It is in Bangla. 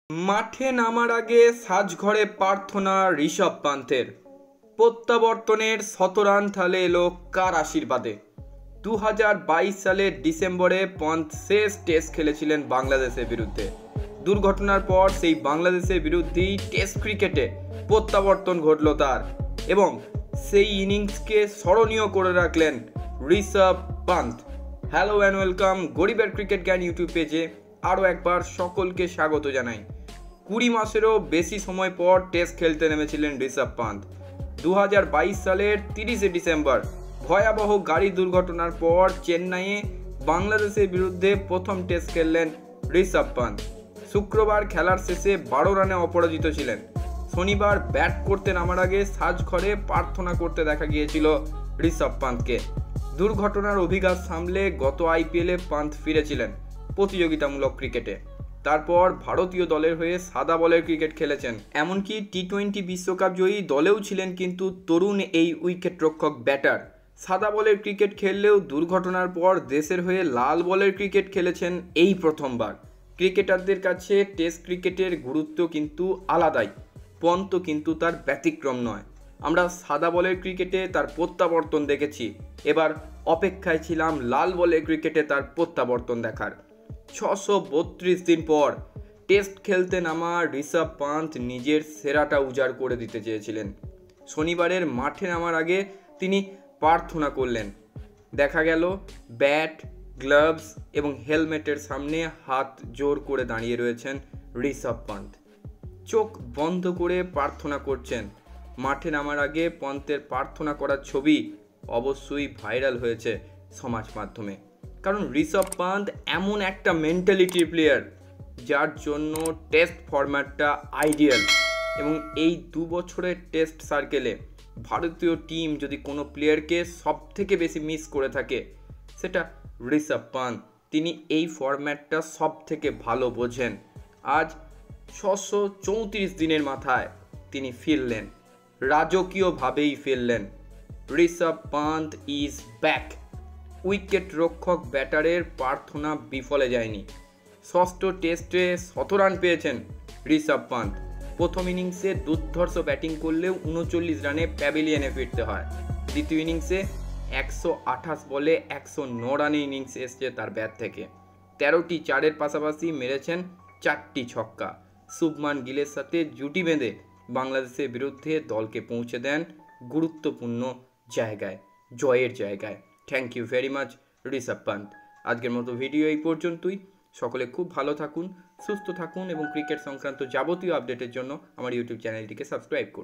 মাঠে নামার আগে সাজঘরে প্রার্থনা ঋষভ পান্থের। প্রত্যাবর্তনের শতরান থালে এলো কার আশীর্বাদে? 2022 সালের ডিসেম্বরে পন্থ শেষ টেস্ট খেলেছিলেন বাংলাদেশের বিরুদ্ধে। দুর্ঘটনার পর সেই বাংলাদেশের বিরুদ্ধেই টেস্ট ক্রিকেটে প্রত্যাবর্তন ঘটল তার, এবং সেই ইনিংসকে স্মরণীয় করে রাখলেন ঋষভ পান্থ। হ্যালো অ্যান্ড ওয়েলকাম গরিবের ক্রিকেট জ্ঞান ইউটিউব পেজে আরও একবার সকলকে স্বাগত জানাই। 20 মাসেরও বেশি সময় পর টেস্ট খেলতে নেমেছিলেন ঋষভ পান্থ। 2022 সালের 30শে ডিসেম্বর ভয়াবহ গাড়ি দুর্ঘটনার পর চেন্নাইয়ে বাংলাদেশের বিরুদ্ধে প্রথম টেস্ট খেললেন ঋষভ পান্থ। শুক্রবার খেলার শেষে 12 রানে অপরাজিত ছিলেন। শনিবার ব্যাট করতে নামার আগে সাজঘরে প্রার্থনা করতে দেখা গিয়েছিল ঋষভ পান্থকে। দুর্ঘটনার অভিঘাত সামলে গত আইপিএলে পান্থ ফিরেছিলেন প্রতিযোগিতামূলক ক্রিকেটে। তারপর ভারতীয় দলের হয়ে সাদা বলের ক্রিকেট খেলেছেন, এমনকি টি-20 বিশ্বকাপ জয়ী দলেও ছিলেন কিন্তু তরুণ এই উইকেট রক্ষক ব্যাটার। সাদা বলের ক্রিকেট খেললেও দুর্ঘটনার পর দেশের হয়ে লাল বলের ক্রিকেট খেলেছেন এই প্রথমবার। ক্রিকেটারদের কাছে টেস্ট ক্রিকেটের গুরুত্ব কিন্তু আলাদাই, পন্থ কিন্তু তার ব্যতিক্রম নয়। আমরা সাদা বলের ক্রিকেটে তার প্রত্যাবর্তন দেখেছি, এবার অপেক্ষায় ছিলাম লাল বলের ক্রিকেটে তার প্রত্যাবর্তন দেখার। 632 দিন পর টেস্ট খেলতে নামা ঋষভ পান্থ নিজের সেরাটা উজাড় করে দিতে চেয়েছিলেন। শনিবারের মাঠে নামার আগে তিনি প্রার্থনা করলেন। দেখা গেল ব্যাট, গ্লাভস এবং হেলমেটের সামনে হাত জোর করে দাঁড়িয়ে রয়েছেন ঋষভ পান্থ। চোখ বন্ধ করে প্রার্থনা করছেন। মাঠে নামার আগে পন্থের প্রার্থনা করার ছবি অবশ্যই ভাইরাল হয়েছে সমাজ মাধ্যমে, কারণ ঋষভ পান্থ এমন একটা মেন্টালিটির প্লেয়ার যার জন্য টেস্ট ফরম্যাটটা আইডিয়াল। এবং এই 2 বছরের টেস্ট সার্কেলে ভারতীয় টিম যদি কোনো প্লেয়ারকে সব থেকে বেশি মিস করে থাকে সেটা ঋষভ পান্থ। তিনি এই ফরম্যাটটা সব থেকে ভালো বোঝেন। আজ 634 দিনের মাথায় তিনি ফিরলেন, রাজকীয়ভাবেই ফিরলেন। ঋষভ পান্থ ইজ ব্যাক। উইকেট রক্ষক ব্যাটারের প্রার্থনা বিফলে যায়নি। ষষ্ঠ টেস্টে 100 রান পেয়েছেন ঋষভ পান্থ। প্রথম ইনিংসে দুর্ধর্ষ ব্যাটিং করলেও 39 রানে প্যাভিলিয়নে ফিরতে হয়। দ্বিতীয় ইনিংসে 128 বলে 109 রানে ইনিংস এসছে তার ব্যাট থেকে। 13টি চারের পাশাপাশি মেরেছেন 4টি ছক্কা। শুভমান গিলের সাথে জুটি বেঁধে বাংলাদেশের বিরুদ্ধে দলকে পৌঁছে দেন গুরুত্বপূর্ণ জায়গায়, জয়ের জায়গায়। Thank you very much Rishabh Pant. আজকের মতো ভিডিও এই পর্যন্তই। সকলে খুব ভালো থাকুন, সুস্থ থাকুন এবং ক্রিকেট সংক্রান্ত যাবতীয় আপডেটের জন্য আমার ইউটিউব চ্যানেলটিকে সাবস্ক্রাইব করুন।